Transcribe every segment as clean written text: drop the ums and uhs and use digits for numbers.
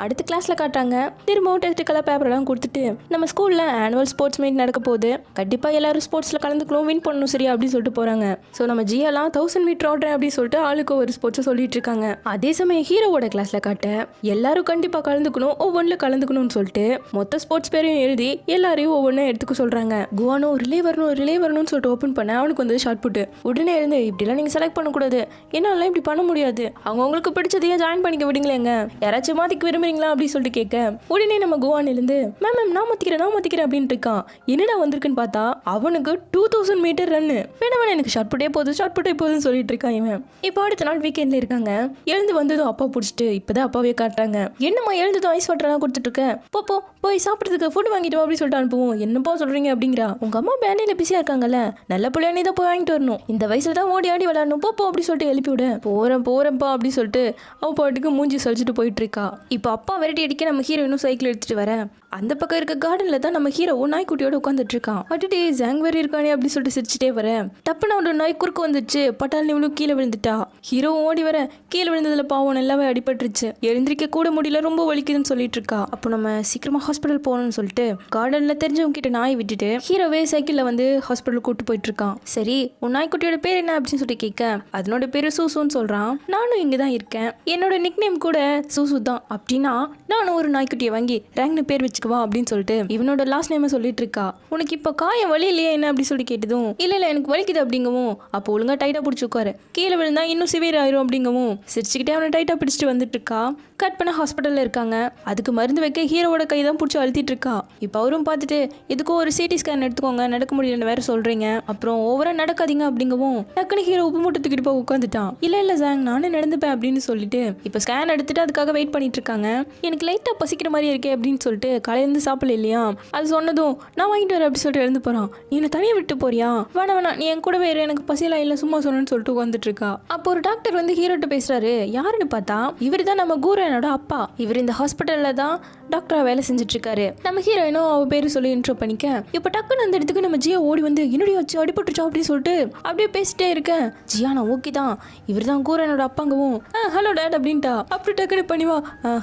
அடுத்த கிளாஸ்ல காட்டுறாங்க. திரும்பவும் டெஸ்ட்டுக்கெல்லாம் பேப்பரெல்லாம் கொடுத்துட்டு நம்ம ஸ்கூல்ல ஆனுவல் ஸ்போர்ட்ஸ் மீட் நடக்க போகுது, கண்டிப்பா எல்லாரும் ஸ்போர்ட்ஸ்ல கலந்துக்கணும், வின் பண்ணணும் சரியா அப்படின்னு சொல்லிட்டு போறாங்க. ஸோ நம்ம ஜியாலாம் 1000 மீட்டர் ஓடுறேன் அப்படின்னு சொல்லிட்டு ஆளுக்கு ஒரு ஸ்போர்ட்ஸ் சொல்லிட்டு இருக்காங்க. அதே சமயம் ஹீரோவோட கிளாஸ்ல காட்ட எல்லாரும் கண்டிப்பா கலந்துக்கணும், ஒவ்வொன்றுல கலந்துக்கணும்னு சொல்லிட்டு மொத்த ஸ்போர்ட்ஸ் பேரையும் எழுதி எல்லாரையும் ஒவ்வொன்றும் எடுத்துக்க சொல்றாங்க. குவானோ ரிலே வரணும்னு சொல்லிட்டு ஓப்பன் பண்ண அவனுக்கு வந்து ஷார்ட் புட்டு உடனே இருந்து இப்படிலாம் நீங்க செலக்ட் பண்ணக்கூடாது, என்னால இப்படி பண்ண முடியாது, அவங்களுக்கு பிடிச்சதையே ஜாயின் பண்ணிக்க விடுங்களேங்க, யாராச்சும் மாத்திக்க விரும்புறீங்களா அப்படின்னு சொல்லிட்டு கேட்க உடனே நம்ம குவான் இருந்து மேம் நான் மாத்திக்கிறேன் அப்படின்னு இருக்கான். என்னடா வந்திருக்குன்னு பார்த்தா அவனுக்கு 2000 மீட்டர் ரன்னு. வேணா எனக்கு ஷார்ட் புட்டே போதுன்னு சொல்லிட்டு இருக்கான் இவன். இப்போ அடுத்த நாள் வீக்கெண்ட்ல இருக்காங்க. எழுந்து வந்ததும் அப்பா பிடிச்சிட்டு இப்பதான் அப்பாவே காட்டுறாங்க. என்னம்மா எழுந்ததும் ஐஸ் வாட்டர்லாம் கொடுத்துட்டு இருக்க, போய் சாப்பிட்றதுக்கு ஃபுட் வாங்கிட்டு வா அப்படின்னு சொல்லிட்டு அனுப்புவோம். என்னப்பா சொல்றீங்க அப்படிங்கிறா. உங்க அம்மா வேலையில பிஸியா இருக்காங்கல்ல, நல்ல பிள்ளையா நீ தான் போய் வாங்கிட்டு வரணும், இந்த வயசுல தான் ஓடி ஆடி விளையாடணும், போ அப்படி சொல்லிட்டு எழுப்பி விட போறேன்ப்பா அப்படின்னு சொல்லிட்டு அவ பாட்டுக்கு மூஞ்சி சலிச்சுட்டு போயிட்டு இருக்கா. இப்போ அப்பா விரட்டி அடிக்க நம்ம ஹீரோ இன்னும் சைக்கிள் எடுத்துட்டு வர அந்த பக்கம் இருக்க கார்டன்ல தான் நம்ம ஹீரோவும் நாய்க்குட்டியோட உட்காந்துட்டு இருக்கான். அட்டுடே ஜாங் வேற இருக்கானே அப்படின்னு சொல்லிட்டு சிரிச்சுட்டே வர டப்புன்னு ஒரு நாய் குறுக்கு வந்துச்சு, பட்டால் இவளும் கீழே விழுந்துட்டா. ஹீரோவும் ஓடி வர கீழே விழுந்ததுல பாவம் நல்லாவே அடிபட்டுருச்சு, எழுந்திரிக்க கூட முடியல, ரொம்ப வலிக்குதுன்னு சொல்லிட்டு இருக்கா. அப்போ நம்ம சீக்கிரமா ஹாஸ்பிட்டல் போகணும்னு சொல்லிட்டு கார்டன்ல தெரிஞ்சவங்க கிட்ட நாயை விட்டுட்டு ஹீரோவே சைக்கிள்ல வந்து ஹாஸ்பிட்டல் கூட்டு போயிட்டு இருக்கான். சரி உன் நாய்க்குட்டியோட பேர் என்ன அப்படின்னு சொல்லிட்டு கேட்க அதனோட பேரு சூசுன்னு சொல்றான். நானும் இங்கதான் இருக்கேன், என்னோட நிக் நேம் கூட சூசு தான், அப்படின்னா நானும் ஒரு நாய்க்குட்டியை வாங்கி ரேங்க்னு பேர் வச்சுக்குவா அப்படின்னு சொல்லிட்டு இவனோட லாஸ்ட் நேம் சொல்லிட்டு இருக்கா. உனக்கு இப்ப காயம் வலி இல்லையா என்ன அப்படி சொல்லி கேட்டதும் இல்ல எனக்கு வலிக்குது அப்படிங்கவும், அப்போ ஒழுங்கா டைட்டா பிடிச்சி உட்காரு, கீழே விழுந்தா இன்னும் சிவியர் ஆயிரும் அப்படிங்கவும் சிரிச்சுக்கிட்டே அவனை டைட்டா பிடிச்சிட்டு வந்துட்டு இருக்கா. கட் பண்ண ஹாஸ்பிட்டல்ல இருக்காங்க. அதுக்கு மருந்து வைக்க ஹீரோவோட கை தான் பிடிச்சி அழுத்திட்டு இருக்கா. இப்போ அவரும் பார்த்துட்டு இதுக்கும் ஒரு சிடி ஸ்கேன் எடுத்துக்கோங்க, நடக்க முடியலன்னு வேற சொல்றீங்க, அப்புறம் ஓவரா நடக்காதீங்க அப்படிங்கவும் டக்குனு ஹீரோ உப்பு மூட்டை தூக்கிட்டு போய் உட்காந்துட்டான். இல்ல ஜாங் நானே நடந்துப்பேன் அப்படின்னு சொல்லிட்டு இப்போ ஸ்கேன் எடுத்துட்டு அதுக்காக வெயிட் பண்ணிட்டு இருக்காங்க. எனக்கு லைட்டா பசிக்கிற மாதிரி இருக்கே அப்படின்னு சொல்லிட்டு காலையிலேருந்து சாப்பிடல இல்லையா, அது சொன்னதும் நான் வாங்கிட்டு வரேன் அப்படி சொல்லிட்டு எழுந்து போறான். நீ என்ன தனியாக விட்டு போறியா, வேணாம் நீ என் கூட வேறு, எனக்கு பசியெல்லாம் இல்லை சும்மா சொன்னு சொல்லிட்டு வந்துட்டு இருக்கா. அப்போ ஒரு டாக்டர் வந்து ஹீரோட்ட பேசுறாரு. யாருன்னு பார்த்தா இவர் தான் நம்ம கூரனோட அப்பா, இவர் இந்த ஹாஸ்பிட்டல்ல தான் டாக்டரா வேலை செஞ்சுட்டு இருக்காரு. நம்ம ஹீரோயினும் அவ பேரு சொல்லி இன்ட்ரோ பண்ணிக்க இப்போ டக்குன்னு அந்த இடத்துக்கு நம்ம ஜியா ஓடி வந்து என்னுடைய வச்சு அடிபட்டுச்சா அப்படின்னு சொல்லிட்டு அப்படியே பேசிட்டே இருக்கேன். ஜியா நான் ஓகே தான், இவர் தான் கூரனோட அப்பாங்கவும் ஹலோ டேட் அப்படின்ட்டா. அப்படி டக்குன்னு பண்ணிவா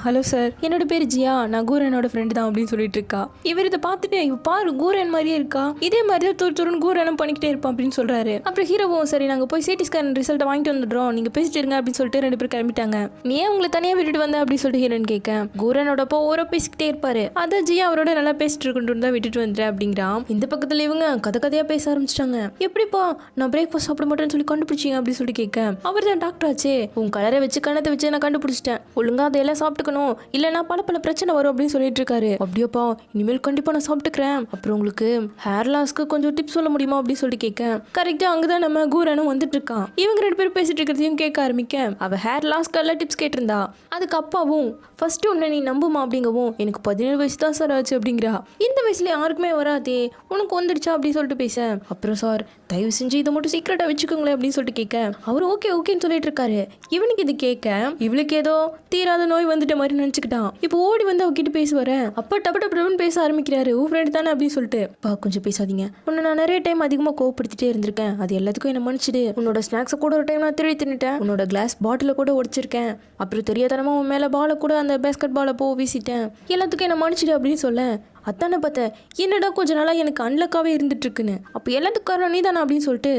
ஹலோ சார் என்னோட பேர் ஜியா, நான் கூரனோட ஃப்ரெண்டு தான் அப்படின்னு சொல்லிட்டு இருக்கா. இவர் இதை பார்த்துட்டு இவ பாரு கூரன் மாதிரியே இருக்கா, இதே மாதிரி தான் துருன்னு கூரனும் பண்ணிக்கிட்டே இருப்பான் அப்படின்னு சொல்றாரு. அப்புறம் ஹீரோவும் சரி நாங்க போய் சிடி ஸ்கேன் ரிசல்ட்டை வாங்கிட்டு வந்துடுறோம், நீங்க பேசிட்டு இருங்க அப்படின்னு சொல்லிட்டு 2 பேரும் கிளம்பிட்டாங்க. நீ ஏன் உங்களை தனியா விட்டுட்டு வந்த அப்படின்னு சொல்லிட்டு ஹீரோன் கேட்க கூரனோட அப்பா ஓரோ பேசிக்கிட்டே இருப்பாரு, அதான் ஜியா அவரோட நல்லா பேசிட்டு இருக்கட்டும் தான் விட்டுட்டு வந்துட்டேன் அப்படிங்கிறான். இந்த பக்கத்துல இவங்க கதையா பேச ஆரம்பிச்சிட்டாங்க. எப்படிப்பா நான் பிரேக்ஃபாஸ்ட் சாப்பிட மாட்டேன்னு சொல்லி கண்டுபிடிச்சிங்க அப்படின்னு சொல்லி கேட்க அவர் தான் டாக்டர் ஆச்சே, உன் கலரை வச்சு கணத்தை வச்சு நான் கண்டுபிடிச்சிட்டேன், ஒழுங்கா அதையெல்லாம் சாப்பிட்டுக்கணும் இல்லைன்னா பல பிரச்சனை வரும் அப்படின்னு சொல்லிட்டு இருக்காரு. அப்படியோப்பா இனிமேல் கண்டிப்பா நான் சாப்பிட்டுக்கிறேன், அப்புறம் உங்களுக்கு ஹேர் லாஸ்க்கு கொஞ்சம் டிப்ஸ் சொல்ல முடியுமா அப்படின்னு சொல்லி கேட்க கரெக்டா அங்கதான் நம்ம கூரனும் வந்துட்டு இருக்கான். இவங்க 2 பேரும் பேசிட்டு இருக்கிறதையும் கேட்க ஆரம்பிக்க அவ ஹேர் லாஸ்க்கு எல்லாம் டிப்ஸ் கேட்டிருந்தா. அதுக்கு அப்பாவும் ஃபர்ஸ்ட் உன்னை நீ நம்புமா அப்படிங்கவும் எனக்கு 17 வயசு தான் சார் ஆச்சு அப்படிங்கிறா. இந்த வயசுல யாருக்குமே வராதே, உனக்கு வந்துடுச்சா அப்படின்னு சொல்லிட்டு பேச அப்புறம் சார் தயவு செஞ்சு இதை மட்டும் சீக்கிரட்டா வச்சுக்கோங்களேன் அப்படின்னு சொல்லிட்டு கேட்க அவரு ஓகேன்னு சொல்லிட்டு இருக்காரு. இவனுக்கு இது கேட்க இவளுக்கு ஏதோ தீராத நோய் வந்துட்ட மாதிரி நினைச்சுக்கிட்டான். இப்போ ஓடி வந்து அவகிட்ட பேசுவார அப்ப டப்பு பேச ஆரம்பிக்கிறாரு. உன் ஃப்ரெண்ட் தானே அப்படின்னு சொல்லிட்டு பா கொஞ்சம் பேசாதீங்க, உன்னை நான் நிறைய டைம் அதிகமா கோவப்படுத்திட்டே இருந்திருக்கேன், அது எல்லாத்துக்கும் என்ன மன்னிச்சிடு, உன்னோட ஸ்நாக்ஸை கூட ஒரு டைம் நான் திருடி தின்னுட்டேன், உன்னோட கிளாஸ் பாட்டில கூட உடைச்சிருக்கேன், அப்புறம் தெரியாதனமா உன் மேல பாலை கூட அந்த பேஸ்கெட் பாலை வீசிட்டேன், எல்லாத்துக்கும் என்ன மன்னிச்சிடு அப்படின்னு சொல்ல அத்தானே பார்த்தேன் என்னடா கொஞ்ச நாளா எனக்கு அன்லக்காவே இருந்துட்டு இருக்குன்னு, அப்போ எல்லாத்துக்கும் காரணம் நீ தானே அப்படின்னு சொல்லிட்டு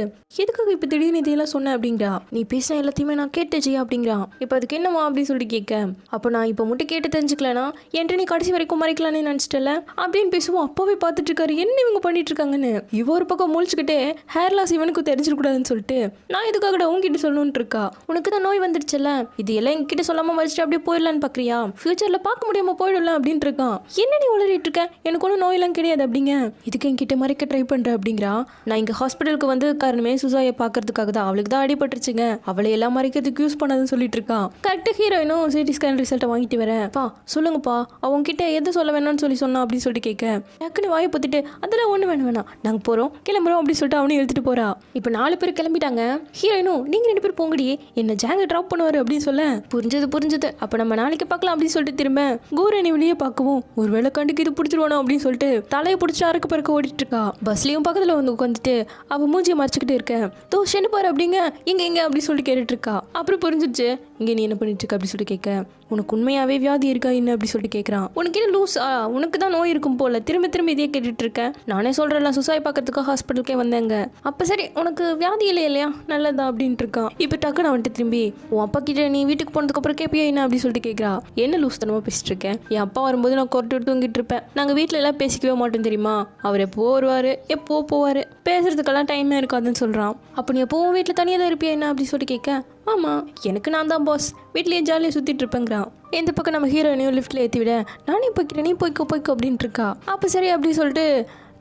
எதுக்காக இப்போ திடீர்னு இதெல்லாம் சொன்னேன் அப்படிங்கிறா. நீ பேசின எல்லாத்தையுமே நான் கேட்டுச்சியா அப்படிங்கிறான். இப்போ அதுக்கு என்னவா அப்படின்னு சொல்லிட்டு கேட்க அப்போ நான் இப்போ மட்டும் கேட்டு தெரிஞ்சுக்கலனா என்கிட்ட நீ கடைசி வரைக்கும் மறைக்கலான்னு நினச்சிட்டல அப்படின்னு பேசுவோம். அப்பாவே பார்த்துட்டு இருக்காரு என்ன இவங்க பண்ணிட்டு இருக்காங்கன்னு. இவ ஒரு பக்கம் முழிச்சுக்கிட்டே ஹேர் லாஸ் இவனுக்கும் தெரிஞ்சிடக்கூடாதுன்னு சொல்லிட்டு நான் இதுக்காக உங்ககிட்ட சொல்லணும்னு இருக்கா. உனக்கு தான் நோய் வந்துடுச்சுல்ல, இது எல்லாம் எங்ககிட்ட சொல்லாம வச்சுட்டு அப்படியே போயிடலான்னு பாக்குறியா, ஃபியூச்சர்ல பார்க்க முடியாம போயிடலாம் அப்படின்னு இருக்கான். என்ன நீ உளறிட்டு இருக்க, எனக்கு ஒன்றும் நோயெல்லாம் கிடையாது அப்படிங்க, இதுக்கு என்கிட்ட மறைக்க ட்ரை பண்ற அப்படிங்கிறா. நான் இங்க ஹாஸ்பிட்டலுக்கு வந்து காரணமே சுசாயை பாக்குறதுக்காக தான், அவளுக்கு தான் அடிபட்டுருச்சுங்க, அவளை எல்லாம் மறைக்கிறதுக்கு யூஸ் பண்ணாதுன்னு சொல்லிட்டு இருக்கான். கரெக்டாக ஹீரோயினும் சிடி ஸ்கேன் ரிசல்ட்டை வாங்கிட்டு வரேன். பா சொல்லுங்கப்பா அவங்க கிட்ட எதை சொல்ல வேணாம்னு சொன்னா அப்படின்னு சொல்லிட்டு கேட்க டக்குன்னு வாயை பத்திட்டு அதெல்லாம் ஒண்ணு வேணாம் நாங்க போறோம் கிளம்புறோம் அப்படின்னு சொல்லிட்டு அவனையும் எழுதிட்டு போறா. இப்போ 4 பேர் கிளம்பிட்டாங்க. ஹீரோயினும் நீங்க 2 பேர் போங்கடி, என்ன ஜாங்க டிராப் பண்ணுவாரு அப்படின்னு சொல்ல புரிஞ்சது அப்ப நம்ம நாளைக்கு பார்க்கலாம் அப்படின்னு சொல்லிட்டு திரும்ப கூரனை வெளியே பார்க்கவும் ஒருவேளை கண்டுக்கு இது பிடிச்சிருவானோ போனோம் அப்படின்னு சொல்லிட்டு தலையை பிடிச்சி அறக்க பிறக்க ஓடிட்டு இருக்கா. பஸ்லயும் பக்கத்துல வந்து உட்காந்துட்டு அவ மூஞ்சியை மறைச்சிக்கிட்டு இருக்க. தோ ஷென்னு பாரு அப்படிங்க எங்க அப்படின்னு சொல்லிட்டு கேட்டுட்டு இருக்கா. அப்புறம் புரிஞ்சிடுச்சு இங்க நீ என்ன பண்ணிட்டு இருக்க அப்படின்னு சொல்லிட்டு கேட்க. உனக்கு உண்மையாவே வியாதி இருக்கா என்ன அப்படி சொல்லிட்டு கேட்கறான். உனக்கு என்ன லூஸ், உனக்கு தான் நோய் இருக்கும் போல, திரும்ப திரும்ப இதே கேட்டுட்டு இருக்க. நானே சொல்றேன் சுசாய் பார்க்கறதுக்கு ஹாஸ்பிட்டலுக்கே வந்தேங்க. அப்ப சரி உனக்கு வியாதி இல்லையா நல்லதா அப்படின்ட்டு இருக்கான். இப்ப டக்குன்னு வந்துட்டு திரும்பி உன் அப்பா கிட்ட நீ வீட்டுக்கு போனதுக்கு அப்புறம் கேட்பியா என்ன அப்படி சொல்லிட்டு கேட்கறா. என்ன லூஸ் தனமா பேசிட்டு இருக்கேன், என் அப்பா வரும்போது நான் கொரட்டு தூங்கிட்டு இருப்பேன். நாங்க வீட்டுல எல்லாம் பேசிக்கவே மாட்டோம் தெரியுமா, அவர் எப்போ வருவாரு எப்போ போவாரு, பேசுறதுக்கெல்லாம் டைமே இருக்காதுன்னு சொல்றான். அப்ப நீ எப்பவும் வீட்டுல தனியாக தான் இருப்பியா என்ன அப்படி சொல்லிட்டு கேட்க. ஆமா எனக்கு நான் தான் பாஸ், வீட்லயே ஜாலியாக சுற்றிட்டு இருப்பேங்கிறான். இந்த பக்கம் நம்ம ஹீரோயினையும் லிஃப்ட்டில் ஏற்றி விட நானே போய்க்கிறேன் நீ போய்க்கோ அப்படின்ட்டு இருக்கா. அப்போ சரி அப்படி சொல்லிட்டு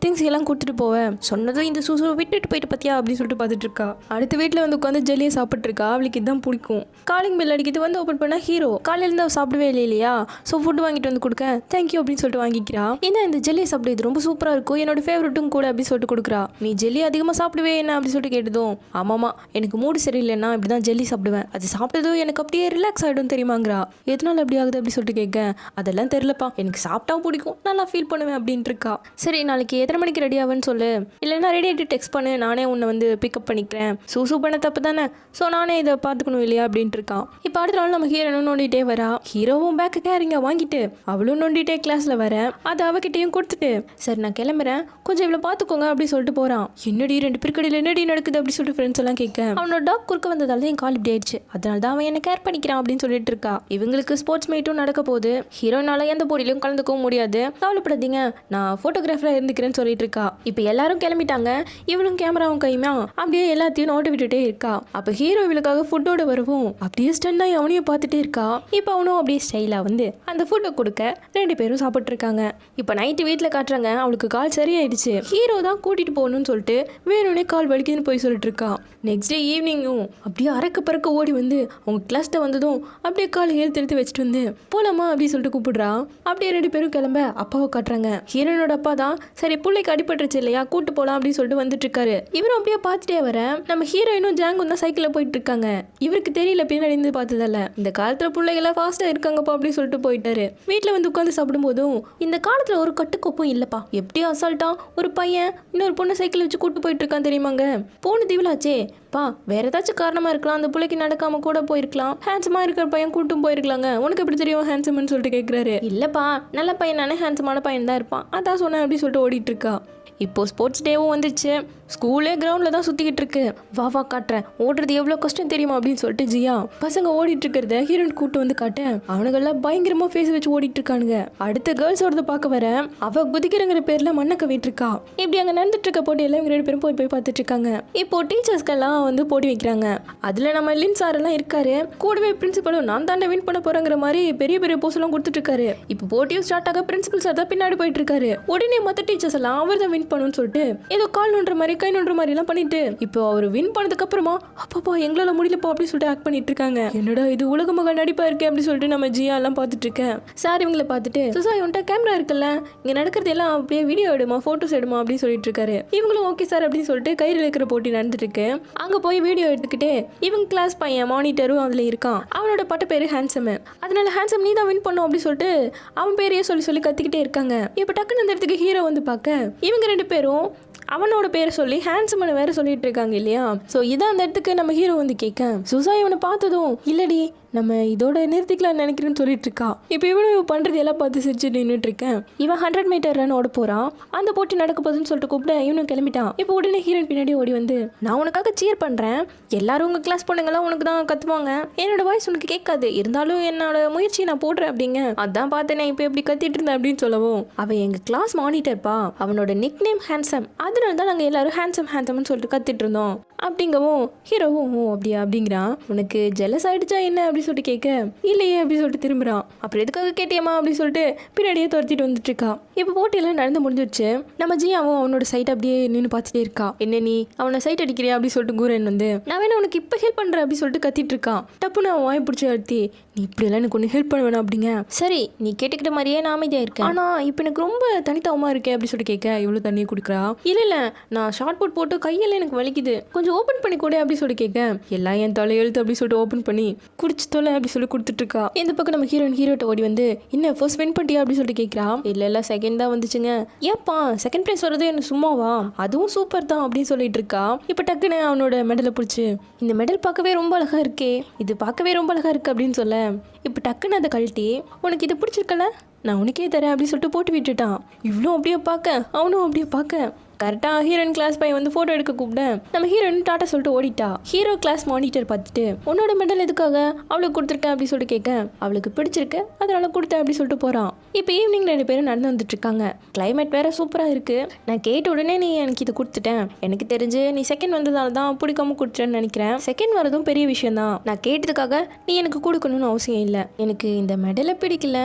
திங்ஸ் எல்லாம் கொடுத்துட்டு போவேன். சொன்னதும் இந்த சூசு விட்டுட்டு போயிட்டு பார்த்தியா அப்படின்னு சொல்லிட்டு பார்த்துட்டு இருக்கா. அடுத்த வீட்டில் வந்து உட்காந்து ஜெல்லியை சாப்பிட்டு இருக்கா. அவளுக்கு இதுதான் பிடிக்கும். காலிங் பெல் அடிக்கிட்டு வந்து ஓப்பன் பண்ணா ஹீரோ. காலையிலேருந்து அவள் சாப்பிடவே இல்லையா, ஸோ ஃபுட்டு வாங்கிட்டு வந்து கொடுக்க தேங்க்யூ அப்படின்னு சொல்லிட்டு வாங்கிக்கிறா. இந்த ஜெல்லியை சாப்பிடு, இது ரொம்ப சூப்பராக இருக்கும், என்னோட ஃபேவரட்டும் கூட அப்படின்னு சொல்லிட்டு கொடுக்குறா. நீ ஜெல்லி அதிகமாக சாப்பிடுவே என்ன அப்படின்னு சொல்லிட்டு கேட்டதும் ஆமாமா எனக்கு மூடு சரியில்லைன்னா இப்படி தான் ஜெல்லி சாப்பிடுவேன், அது சாப்பிட்டதும் எனக்கு அப்படியே ரிலாக்ஸ் ஆகிடும் தெரியுமாங்கிறா. எதனால அப்படி ஆகுது அப்படி சொல்லிட்டு கேட்க. அதெல்லாம் தெரிலப்பா, எனக்கு சாப்பிட்டா பிடிக்கும், நல்லா ஃபீல் பண்ணுவேன் அப்படின்ட்டு இருக்கா. சரி நாளைக்கு எத்தனை மணிக்கு ரெடி ஆகுன்னு சொல்லு, இல்லைன்னா ரெடி ஆகிட்டு டெக்ஸ்ட் பண்ணு, நானே உன்னை வந்து பிக்கப் பண்ணிக்கிறேன். சூசு பண்ண தப்பு தானே, ஸோ நானே இதை பார்த்துக்கணும் இல்லையா அப்படின்ட்டு இருக்கான். இப்போ அடுத்த நாள் நம்ம ஹீரோனும் நோண்டிகிட்டே வரா. ஹீரோவும் பேக்கு கேரிங்க வாங்கிட்டு அவளும் நோண்டிகிட்டே கிளாஸில் வர. அது அவகிட்டையும் கொடுத்துட்டு சரி நான் கிளம்புறேன், கொஞ்சம் இவ்வளோ பார்த்துக்கோங்க அப்படி சொல்லிட்டு போகிறான். என்னடி ரெண்டு பேருக்கடையில் என்னடி நடக்குது அப்படி சொல்லிட்டு ஃப்ரெண்ட்ஸ் எல்லாம் கேட்க. அவனோட டாக் குறுக்க வந்ததால தான் என் கால் இப்படி ஆயிடுச்சு, அதனால தான் அவன் என்ன கேர் பண்ணிக்கிறான் அப்படின்னு சொல்லிட்டு இருக்கா. இவங்களுக்கு ஸ்போர்ட்ஸ் மீட்டும் நடக்க போகுது. ஹீரோனால எந்த போட்டியிலும் கலந்துக்கவும் முடியாது, கவலைப்படாதீங்க நான் ஃபோட்டோகிராஃபராக இருந்துக்கிறேன்னு சொல்லிட்டு இருக்கா. இப்போ எல்லாரும் கிளம்பிட்டாங்க. இவளும் கேமராவும் கையுமா அப்படியே எல்லாத்தையும் நோட்ட விட்டுட்டே இருக்கா. அப்போ ஹீரோ இவளுக்காக ஃபுட்டோட வரவும் அப்படியே ஸ்டன்னாகி அவனையும் பார்த்துட்டே இருக்கா. இப்போ அவனும் அப்படியே ஸ்டைலாக வந்து அந்த ஃபுட்டை கொடுக்க ரெண்டு பேரும் சாப்பிட்டு இருக்காங்க. இப்போ நைட்டு வீட்டில் காட்டுறாங்க அவளுக்கு கால் சரியாயிடுச்சு. ஹீரோ தான் கூட்டிட்டு போகணும்னு சொல்லிட்டு வேணும்னே கால் வலிக்குதுன்னு போய் சொல்லிட்டு இருக்கா. நெக்ஸ்ட் டே ஈவினிங்கும் அப்படியே அறக்க பறக்க ஓடி வந்து அவங்க கிளாஸ்ல வந்ததும் அப்படியே காலை எடுத்து வச்சுட்டு வந்து போலாமா அப்படின்னு சொல்லிட்டு கூப்பிடுறா. அப்படியே ரெண்டு பேரும் கிளம்ப அப்பாவை காட்டுறாங்க. ஹீரோனோட அப்பா தான் சரி பிள்ளைக்கு அடிபட்டுருச்சு இல்லையா கூட்டு போலாம் அப்படின்னு சொல்லிட்டு வந்துட்டு இருக்காரு. இவரும் அப்படியே பார்த்துட்டே வர நம்ம ஹீரோயினும் ஜாங்கும் தான் சைக்கிளில் போயிட்டு இருக்காங்க. இவருக்கு தெரியல பின்னாடி இருந்து பார்த்ததால இந்த காலத்துல பிள்ளைகளாம் ஃபாஸ்டா இருக்காங்கப்பா அப்படின்னு சொல்லிட்டு போயிட்டாரு. வீட்டில் வந்து உட்காந்து சாப்பிடும் போதும் இந்த காலத்துல ஒரு கட்டுக்கோப்பும் இல்லப்பா, எப்படி அசால்ட்டா ஒரு பையன் இன்னொரு பொண்ணு சைக்கிள் வச்சு கூட்டு போயிட்டு இருக்கான் தெரியுமாங்க. போன தீவிலாச்சே பா, வேற ஏதாச்சும் காரணமா இருக்கலாம், அந்த பிள்ளைக்கு நடக்காம கூட போயிருக்கலாம், ஹேண்ட்ஸமா இருக்கிற பையன் கூட்டும் போயிருக்கலாங்க, உனக்கு எப்படி தெரியும் ஹேண்ட்ஸம்னு சொல்லிட்டு கேட்குறாரு. இல்லப்பா நல்ல பையன் நானே, ஹேண்ட்ஸமான பையன் தான் இருப்பான், அதான் சொன்னேன் அப்படி சொல்லிட்டு ஓடிட்டு இருக்கா. இப்போ ஸ்போர்ட்ஸ் டேவும் வந்துச்சு. ஸ்கூலே கிரவுண்டில் தான் சுற்றிக்கிட்டு இருக்கு. வா காட்டுறேன், ஓடுறது எவ்வளோ கஷ்டம் தெரியுமா அப்படின்னு சொல்லிட்டு ஜியா பசங்க ஓடிட்டு இருக்கிறத ஹீரோயின் கூட்டு வந்து காட்ட அவனுங்கெல்லாம் பயங்கரமாக ஃபேஸ் வச்சு ஓடிட்டு இருக்கானுங்க. அடுத்த கேர்ள்ஸோட பார்க்க வர அவ குதிக்கிறங்கிற பேர்ல மண்ணை கவிட்டு இருக்கா. இப்படி அங்கே நடந்துட்டு இருக்க போட்டி எல்லாம் இவங்க ரெண்டு பேரும் போய் பார்த்துட்டு இருக்காங்க. இப்போ டீச்சர்ஸ்க்கெல்லாம் வந்து போட்டி வைக்கிறாங்க. அதில் நம்ம லின் சார் எல்லாம் இருக்காரு, கூடவே பிரின்சிபலும் நான் தாண்ட வின் பண்ண போறேங்கிற மாதிரி பெரிய பெரிய போஸ் எல்லாம் கொடுத்துட்டு இருக்காரு. இப்போ போட்டியும் ஸ்டார்ட் ஆக பிரின்சிபல் சார் தான் பின்னாடி போயிட்டு இருக்காரு. உடனே மற்ற டீச்சர்ஸ் எல்லாம் அவர் தான் வின் பண்ணணும்னு சொல்லிட்டு ஏதோ கால் நோன்ற மாதிரி கை நோன்ற மாதிரி எல்லாம் பண்ணிட்டு இப்போ அவர் வின் பண்ணதுக்கு அப்புறமா அப்பா எங்களால முடியலப்பா அப்படின்னு சொல்லிட்டு ஆக்ட் பண்ணிட்டு இருக்காங்க. என்னடா இது உலக மகா நடிப்பா இருக்கே அப்படின்னு சொல்லிட்டு நம்ம ஜியா எல்லாம் பார்த்துட்டு இருக்கேன். சார் இவங்களை பார்த்துட்டு சுசாய் உன்ட்ட கேமரா இருக்குல்ல, இங்க நடக்கிறது எல்லாம் அப்படியே வீடியோ எடுமா போட்டோஸ் எடுமா அப்படின்னு சொல்லிட்டு இருக்காரு. இவங்களும் ஓகே சார் அப்படின்னு சொல்லிட்டு கையில் இருக்கிற போட்டி நடந்துட்டு இருக்கு. அங்க போய் வீடியோ எடுத்துக்கிட்டு இவங்க கிளாஸ் பையன் மானிட்டரும் அதுல இருக்கான். அவனோட பட்ட பேரு ஹேண்ட்ஸம். அதனால ஹேண்ட்ஸம் நீ தான் வின் பண்ணும் அப்படின்னு சொல்லிட்டு அவன் பேரையே சொல்லி கத்திக்கிட்டே இருக்காங்க. இப்ப டக்குன்னு அந்த இடத்துக்கு ஹீரோ வந்து பார்க்க இவங்க ரெண்டு பேரும் அவனோட பேரை சொல்லி ஹேண்ட்ஸம்னு வேற சொல்லிட்டு இருக்காங்க இல்லையா. ஸோ இதான் அந்த இடத்துக்கு நம்ம ஹீரோ வந்து கேட்க சுசாய் இவனை பார்த்ததும் இல்லடி நம்ம இதோட நிறுத்திக்கலாம்னு நினைக்கிறேன்னு சொல்லிட்டு இருக்கா. இப்போ இவனும் பண்றது எல்லாம் பார்த்து சிரிச்சு நின்றுட்டு இருக்கேன். இவன் 100 மீட்டர் ரன் ஓட போறான். அந்த போட்டி நடக்க போகுதுன்னு சொல்லிட்டு கூப்பிட இவனும் கிளம்பிட்டான். இப்போ உடனே ஹீரோயின் பின்னாடி ஓடி வந்து நான் உனக்காக சீர் பண்றேன், எல்லாரும் உங்க கிளாஸ் பொண்ணுங்கெல்லாம் உனக்கு தான் கத்துவாங்க, என்னோட வாய்ஸ் உனக்கு கேட்காது, இருந்தாலும் என்னோட முயற்சியை நான் போடுறேன் அப்படிங்க. அதான் பார்த்தேன் இப்போ எப்படி கத்திட்டு இருந்தேன் அப்படின்னு சொல்லவும் அவன் எங்க கிளாஸ் மானிட்டர்ப்பா, அவனோட நிக் நேம் ஹேண்ட்ஸம், அதனால தான் நாங்கள் எல்லாரும் ஹேண்ட்ஸம்னு சொல்லிட்டு கத்திட்டு இருந்தோம் அப்படிங்கவும் ஹீரோவும் அப்படியா அப்படிங்கிறான். உனக்கு ஜெலஸ் ஆயிடுச்சா என்ன அப்படின்னு சொல்லிட்டு கேட்க இல்லையே அப்படின்னு சொல்லிட்டு திரும்புறான். அப்புறம் எதுக்காக கேட்டியம்மா அப்படின்னு சொல்லிட்டு பின்னாடியே துரத்திட்டு வந்துட்டு இருக்கா. இப்போ போட்டியெல்லாம் நடந்து முடிஞ்சிருச்சு. நம்ம ஜியாவும் அவனோட சைட் அப்படியே நின்று பார்த்துட்டே இருக்கா. என்ன நீ அவனை சைட் அடிக்கிறியா அப்படின்னு சொல்லிட்டு கூரன் வந்து நான் வேணா உனக்கு இப்போ ஹெல்ப் பண்றேன் அப்படின்னு சொல்லிட்டு கத்திட்டு இருக்கான். டப்புன்னு அவன் வாய் பிடிச்சி அழுத்தி நீ இப்படியெல்லாம் எனக்கு ஒன்று ஹெல்ப் பண்ண வேணாம் அப்படிங்க. சரி நீ கேட்டுக்கிட்ட மாதிரியே நான் அமைதியாக இருக்கேன். ஆனால் இப்போ எனக்கு ரொம்ப தனித்தவமாக இருக்கே அப்படின்னு சொல்லிட்டு கேட்க இவ்வளோ தண்ணியை குடிக்கிறா. இல்லை நான் ஷார்ட் போட் போட்டு கையெல்லாம் எனக்கு வலிக்குது, கொஞ்சம் ஓப்பன் பண்ணி கூட அப்படி சொல்லி கேட்க எல்லாம் என் தலையெழுத்து அப்படி சொல்லிட்டு ஓப்பன் பண்ணி குடிச்சு தொலை அப்படி சொல்லி கொடுத்துட்டு இருக்கா. இந்த பக்கம் நம்ம ஹீரோட்ட ஓடி வந்து என்ன ஃபர்ஸ்ட் வின் பண்ணிட்டியா அப்படி சொல்லிட்டு கேட்குறா. இல்லை செகண்ட் தான் வந்துச்சுங்க. ஏப்பா செகண்ட் பிளேஸ் வர்றது என்ன சும்மாவா, அதுவும் சூப்பர் தான் அப்படின்னு சொல்லிட்டு இருக்கா. இப்போ டக்குன்னு அவனோட மெடலை பிடிச்சி இந்த மெடல் பார்க்கவே ரொம்ப அழகா இருக்கே, இது பார்க்கவே ரொம்ப அழகா இருக்கு அப்படின்னு சொல்ல இப்போ டக்குன்னு அதை கழட்டி உனக்கு இது பிடிச்சிருக்கல நான் உனக்கே தரேன் அப்படின்னு சொல்லிட்டு போட்டு விட்டுட்டான். இவ்வளோ அப்படியே பார்க்க அவனும் அப்படியே பார்க்க கரெக்டாக ஹீரோயின் கிளாஸ் பையன் வந்து ஃபோட்டோ எடுக்க கூப்பிட நம்ம ஹீரோயின் டாட்டா சொல்லிட்டு ஓடிட்டா. ஹீரோ கிளாஸ் மானிட்டர் பார்த்துட்டு உன்னோட மெடல் எதுக்காக அவளுக்கு கொடுத்துருக்கேன் அப்படின்னு சொல்லிட்டு கேட்க அவளுக்கு பிடிச்சிருக்கு அதனால கொடுத்தேன் அப்படி சொல்லிட்டு போகிறான். இப்போ ஈவினிங் 2 பேரும் நடந்து வந்துட்டு இருக்காங்க. கிளைமேட் வேற சூப்பராக இருக்குது. நான் கேட்ட உடனே நீ எனக்கு இது கொடுத்துட்டேன், எனக்கு தெரிஞ்சு நீ செகண்ட் வந்ததால தான் பிடிக்காம கொடுத்துட்டேன்னு நினைக்கிறேன். செகண்ட் வரதும் பெரிய விஷயம் தான், நான் கேட்டதுக்காக நீ எனக்கு கொடுக்கணும்னு அவசியம் இல்லை. எனக்கு இந்த மெடலை பிடிக்கல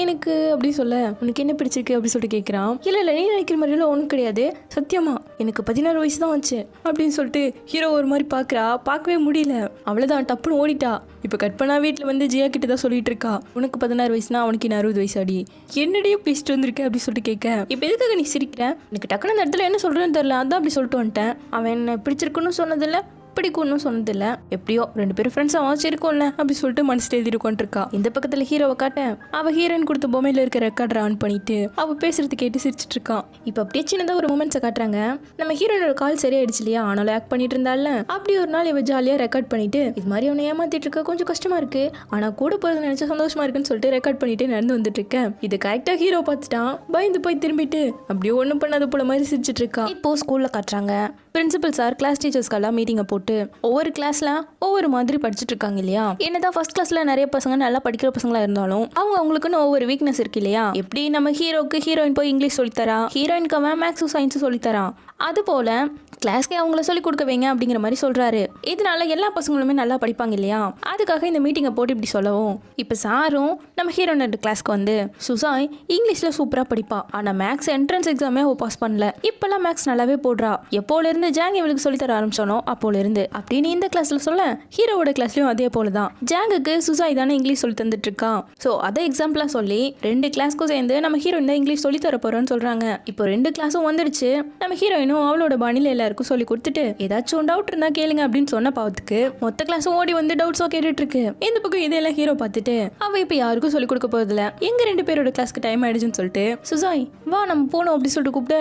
எனக்கு அப்படி சொல்ல உனக்கு என்ன பிடிச்சிருக்கு அப்படி சொல்லிட்டு கேட்குறான். இல்லை நீ நினைக்கிற மாதிரிலாம் ஒன்றும் கிடையாது, சத்தியமா எனக்கு 16 வயசு தான் வச்சு அப்படின்னு சொல்லிட்டு ஹீரோ ஒரு மாதிரி பார்க்குறா. பார்க்கவே முடியல, அவ்வளோதான் டப்புன்னு ஓடிட்டா. இப்போ கட் பண்ணா வீட்டில் வந்து ஜியா கிட்ட தான் சொல்லிட்டு இருக்கா, உனக்கு 16 வயசுனா அவனுக்கு என்ன 60 வயசு அடி, என்னடியே பேசிட்டு வந்திருக்க அப்படி சொல்லிட்டு கேட்க இப்போ எதுக்காக நீ சிரிக்கிற, எனக்கு டக்குன்னு அந்த இடத்துல என்ன சொல்கிறேன்னு தெரில அதான் அப்படி சொல்லிட்டு வந்துட்டேன். அவன் என்ன பிடிச்சிருக்குன்னு சொன்னதில்லை பிடிக்கும்னு சொன்னதில்ல, எப்படியோ 2 பேரும் ஃப்ரெண்ட்ஸாக வாச்சிருக்கோம்ல அப்படி சொல்லிட்டு மனசு எழுதி இருக்கா. இந்த பக்கத்தில் ஹீரோவை காட்ட அவள் ஹீரோயின் கொடுத்த பொம்மையில் இருக்க ரெக்கார்டரை ஆன் பண்ணிட்டு அவள் பேசுறது கேட்டு சிரிச்சிட்டு இருக்கான். இப்போ அப்படியே சின்னதாக ஒரு மூமெண்ட்ஸை காட்டுறாங்க. நம்ம ஹீரோனோட கால் சரியாயிடுச்சு இல்லையா, ஆனாலும் ஆக்ட் பண்ணிட்டு இருந்தால அப்படி ஒரு நாள் இவ ஜாலியாக ரெக்கார்ட் பண்ணிட்டு இது மாதிரி அவனை ஏமாத்திட்டு இருக்க கொஞ்சம் கஷ்டமா இருக்கு, ஆனால் கூட போகிறது நினைச்சா சந்தோஷமா இருக்குன்னு சொல்லிட்டு ரெக்கார்ட் பண்ணிட்டு நடந்து வந்துட்டு இருக்கேன். இது கரெக்டாக ஹீரோ பார்த்துட்டான், பயந்து போய் திரும்பிட்டு அப்படியே ஒன்றும் பண்ணாத போல மாதிரி சிரிச்சிட்டு இருக்கான். இப்போ ஸ்கூலில் காட்டுறாங்க பிரின்சிபல் சார் கிளாஸ் டீச்சர்ஸ்க்கெல்லாம் மீட்டிங்கை போட்டு ஒவ்வொரு கிளாஸ்ல ஒவ்வொரு மாதிரி படிச்சுட்டு இருக்காங்க இல்லையா. என்னதான் ஃபர்ஸ்ட் கிளாஸ்ல நிறைய பசங்க நல்லா படிக்கிற பசங்களா இருந்தாலும் அவங்களுக்குன்னு ஒவ்வொரு வீக்னஸ் இருக்கு இல்லையா. எப்படி நம்ம ஹீரோக்கு ஹீரோயின் போய் இங்கிலீஷ் சொல்லித்தரா, ஹீரோயினுக்கு அவன் மேக்ஸும் சயின்ஸும் சொல்லித்தரான், அது போல கிளாஸ்க்கே அவங்கள சொல்லி கொடுக்க வைங்க அப்படிங்கிற மாதிரி சொல்றாரு. இதனால எல்லா பசங்களுமே நல்லா படிப்பாங்க இல்லையா, அதுக்காக இந்த மீட்டிங்கை போட்டு இப்படி சொல்லவும் இப்போ சாரும் நம்ம ஹீரோனோட கிளாஸ்க்கு வந்து சுசாய் இங்கிலீஷ்ல சூப்பரா படிப்பா, ஆனா மேக்ஸ் என்ட்ரன்ஸ் எக்ஸாமே பாஸ் பண்ணல, இப்பெல்லாம் மேக்ஸ் நல்லாவே போடுறா, எப்போல இருந்து ஜாங் இவளுக்கு சொல்லி தர ஆரம்பிச்சானோ அப்போல இருந்து அப்படின்னு இந்த கிளாஸ்ல சொல்ல ஹீரோவோட கிளாஸ்லயும் அதே போலதான் ஜாங்குக்கு சுசாய் தானே இங்கிலீஷ் சொல்லி தந்துட்டு இருக்கா. ஸோ அதை எக்ஸாம்பிளா சொல்லி 2 கிளாஸ்க்கும் சேர்ந்து நம்ம ஹீரோயின் தான் இங்கிலீஷ் சொல்லி தர போறோம்னு சொல்றாங்க. இப்போ 2 கிளாஸும் வந்துடுச்சு. நம்ம ஹீரோயினும் அவளோட பாணியில எல்லாருக்கும் சொல்லி கொடுத்துட்டு ஏதாச்சும் டவுட் இருந்தா கேளுங்க அப்படின்னு சொன்ன பாவத்துக்கு மொத்த கிளாஸும் ஓடி வந்து டவுட்ஸோ கேட்டுட்டு இருக்கு. இந்த பக்கம் இதெல்லாம் ஹீரோ பார்த்துட்டு அவ இப்ப யாருக்கும் சொல்லி கொடுக்க போறதில்ல, எங்க 2 பேரோட கிளாஸ்க்கு டைம் ஆயிடுச்சுன்னு சொல்லிட்டு சுசாய் வா நம்ம போனோம் அப்படின்னு சொல்லிட்டு கூப்பிட்டு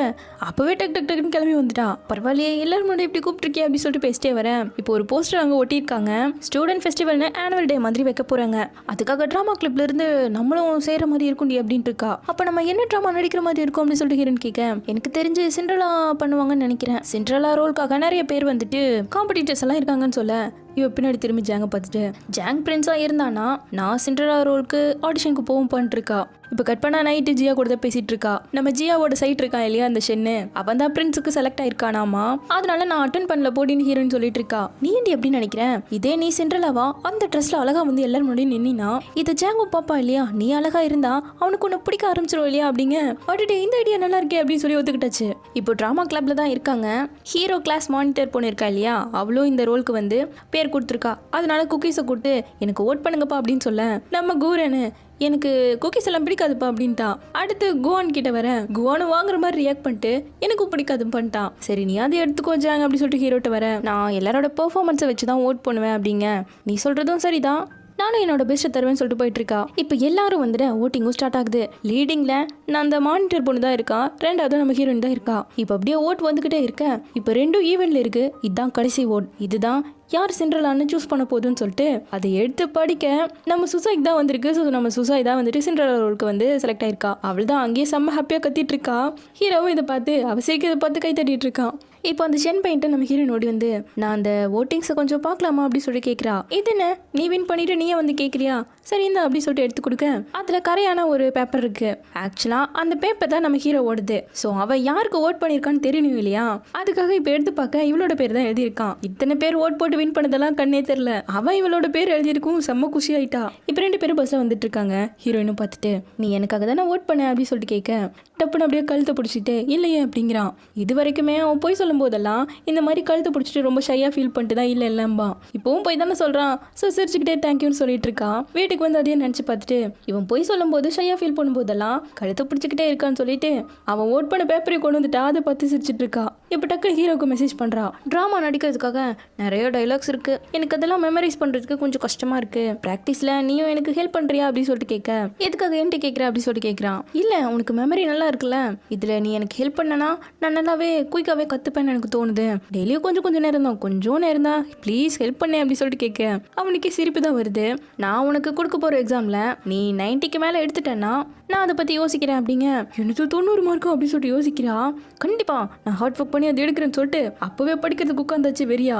அப்பவே டக்குன்னு கிளம்பி வந்துட்டா. பரவாயில்லையே எல்லாரும் முன்னாடி இப்படி கூப்பிட்டுருக்கே அப்படின்னு சொல்லிட்டு பேசிட்டே வரேன். இப்போ ஒரு போஸ்டர் அங்கே ஒட்டியிருக்காங்க, ஸ்டூடெண்ட் ஃபெஸ்டிவல்னு ஆனுவல் டே மாதிரி வைக்க போறாங்க, அதுக்காக டிராமா கிளப்ல இருந்து நம்மளும் செய்யற மாதிரி இருக்கும்டி அப்படின்ட்டு இருக்கா. அப்ப நம்ம என்ன டிராமா நடிக்கிற மாதிரி இருக்கும் அப்படின்னு சொல்லிட்டு ஹீரோன் கேட்க எனக்கு தெரிஞ்சு சிண்ட்ரலா பண்ணுவாங்கன்னு நினைக்கிறேன். சிண்ட்ரலா ரோலுக்காக நிறைய பேர் வந்துட்டு காம்படிட்டர்ஸ் எல்லாம் இருக்காங்கன்னு சொல்ல இவ பின்னாடி திரும்பி ஜாங்க பார்த்துட்டு ஜாங் பிரின்ஸா இருந்தானா நான் சிண்ட்ரலா ரோலுக்கு ஆடிஷனுக்கு போகும் பண்ணிட்டு இருக்கா. இப்போ கட் பண்ணா நைட்டு ஜியா கூட தான் பேசிட்டு இருக்கா. நம்ம ஜியாவோட சைட் இருக்கான் இல்லையா அந்த ஷென்னு, அவன் தான் பிரின்ஸுக்கு செலக்ட் ஆயிருக்கானாமா, அதனால நான் அட்டன் பண்ணல போடின்னு ஹீரோன்னு சொல்லிட்டு இருக்கா. நீ ஏன்டி அப்படின்னு நினைக்கிறேன், இதே நீ சிண்ட்ரலாவா அந்த ட்ரெஸ்ல அழகா வந்து எல்லாரும் முன்னாடி நின்னா இதை ஜாங்க பாப்பா இல்லையா, நீ அழகா இருந்தா அவனுக்கு ஒன்று பிடிக்க ஆரம்பிச்சிடும் இல்லையா அப்படிங்க. அடடே இந்த ஐடியா நல்லா இருக்கே அப்படின்னு சொல்லி ஒத்துக்கிட்டாச்சு. இப்போ டிராமா கிளப்ல தான் இருக்காங்க. ஹீரோ கிளாஸ் மானிட்டர் பொண்ணு இருக்கா இல்லையா, அவளும் இந்த ரோலுக்கு வந்து பேர் கொடுத்துருக்கா. அதனால குக்கீஸை கொடுத்து எனக்கு ஓட் பண்ணுங்கப்பா அப்படின்னு சொல்ல நம்ம கூரனு எனக்கு குக்கீஸ் எல்லாம் பிடிக்காதுப்பா அப்படின்ட்டான். அடுத்து குவான் கிட்ட வர குவானு வாங்குற மாதிரி ரியாக்ட் பண்ணிட்டு எனக்கும் பிடிக்காதுன்னு பண்ணிட்டான். சரி நீ அதை எடுத்துக்கோ ஜாங் அப்படி சொல்லிட்டு ஹீரோட்ட வர நான் எல்லாரோட பெர்ஃபார்மன்ஸை வச்சு தான் ஓட் பண்ணுவேன் அப்படிங்க. நீ சொல்றதும் சரிதான், நானும் என்னோட பெஸ்ட்டை தருவேன்னு சொல்லிட்டு போயிட்டு இருக்கா. இப்போ எல்லாரும் வந்துட்டு ஓட்டிங்கும் ஸ்டார்ட் ஆகுது. லீடிங்ல நான் அந்த மானிட்டர் பொண்ணு தான் இருக்கா, 2வது நம்ம ஹீரோயின் தான் இருக்கா. இப்போ அப்படியே ஓட் வந்துகிட்டே இருக்க இப்போ 2 ஈவெண்ட்ல இருக்கு, இதுதான் கடைசி ஓட், இதுதான் யார் சிண்ட்ரலான்னு சூஸ் பண்ண போகுதுன்னு சொல்லிட்டு அதை எடுத்து படிக்க நம்ம சுசாய்க்கு தான் வந்திருக்கு. ஸோ நம்ம சுசாய் தான் வந்துட்டு சிண்ட்ரலா ரோலுக்கு வந்து செலக்ட் ஆயிருக்கா. அவள் தான் அங்கேயே செம்ம ஹாப்பியாக கத்திட்டு இருக்கா. ஹீரோவும் இதை பார்த்து அவசியக்கு இதை பார்த்து கை தட்டிட்டு இருக்கான். இப்போ அந்த ஷென் பெயிண்ட்டை நம்ம ஹீரோயின் ஓடி வந்து நான் அந்த ஓட்டிங்ஸை கொஞ்சம் பார்க்கலாமா அப்படி சொல்லி கேட்குறா. இது என்ன நீ வின் பண்ணிட்டு நீயே வந்து கேட்குறியா, சரி இந்த அப்படி சொல்லிட்டு எடுத்து கொடுக்க அதில் கரையான ஒரு பேப்பர் இருக்கு. ஆக்சுவலாக அந்த பேப்பர் தான் நம்ம ஹீரோ ஓடுது. ஸோ அவள் யாருக்கு ஓட் பண்ணியிருக்கான்னு தெரியணும் இல்லையா, அதுக்காக இப்போ எடுத்து பார்க்க இவளோட பேர் தான் எழுதியிருக்கான். இத்தனை பேர் ஓட் போட்டு வின் பண்ணதெல்லாம் கண்ணே தெரில. அவன் இவளோட பேர் எழுதியிருக்கும், செம்ம குஷி ஆயிட்டா. இப்போ 2 பேரும் பஸ்ஸில் வந்துட்டு இருக்காங்க. ஹீரோயினும் பார்த்துட்டு நீ எனக்காக தானே ஓட் பண்ண அப்படின்னு சொல்லிட்டு கேட்க, டப்புன்னு அப்படியே கழுத்தை பிடிச்சிட்டு இல்லையே அப்படிங்கிறான். இது வரைக்குமே அவன் போய் சொல்லும் போதெல்லாம் இந்த மாதிரி கழுத்தை பிடிச்சிட்டு ரொம்ப ஷையாக ஃபீல் பண்ணிட்டு தான் இல்லை இல்லம்பா. இப்போவும் போய் தானே சொல்கிறான். ஸோ சிரிச்சுக்கிட்டே தேங்க்யூன்னு சொல்லிட்டு இருக்கான். வீட்டுக்கு வந்து அதையே நினச்சி பார்த்துட்டு இவன் போய் சொல்லும் போது ஷையாக ஃபீல் பண்ணும்போதெல்லாம் கழுத்தை பிடிச்சிக்கிட்டே இருக்கான்னு சொல்லிட்டு அவன் ஓட் பண்ண பேப்பரை கொண்டு வந்துட்டா அதை பார்த்து சிரிச்சிட்டு இருக்கா. இப்போ டக்குனு ஹீரோக்கு மெசேஜ் பண்ணுறா. ட்ராமா நடிக்கிறதுக்காக நிறைய டைலாக்ஸ் இருக்குது, எனக்கு அதெல்லாம் மெமரைஸ் பண்ணுறதுக்கு கொஞ்சம் கஷ்டமாக இருக்குது. ப்ராக்டிஸில் நீயும் எனக்கு ஹெல்ப் பண்ணுறியா அப்படின்னு சொல்லிட்டு கேட்க, எதுக்காக என்கிட்ட கேட்குற அப்படின்னு சொல்லிட்டு கேட்குறான். இல்லை உனக்கு மெமரி நல்லா இருக்குல்ல, இதில் நீ எனக்கு ஹெல்ப் பண்ணனா நான் நல்லாவே குயிக்காகவே கற்றுப்பேன்னு எனக்கு தோணுது. டெய்லியும் கொஞ்சம் நேரம் தான் ப்ளீஸ் ஹெல்ப் பண்ணேன் அப்படின்னு சொல்லிட்டு கேட்க அவனுக்கே சிரிப்பு தான் வருது. நான் உனக்கு கொடுக்க போகிற எக்ஸாமில் நீ 90க்கு மேலே எடுத்துட்டேன்னா நான் அதை பற்றி யோசிக்கிறேன் அப்படிங்க. எனக்கு 90 மார்க்கும் அப்படின்னு சொல்லிட்டு யோசிக்கிறா. கண்டிப்பாக நான் ஹார்ட் ஒர்க் பண்ணி அதை எடுக்கிறேன்னு சொல்லிட்டு அப்போவே படிக்கிறதுக்கு உட்காந்தாச்சு வெறியா.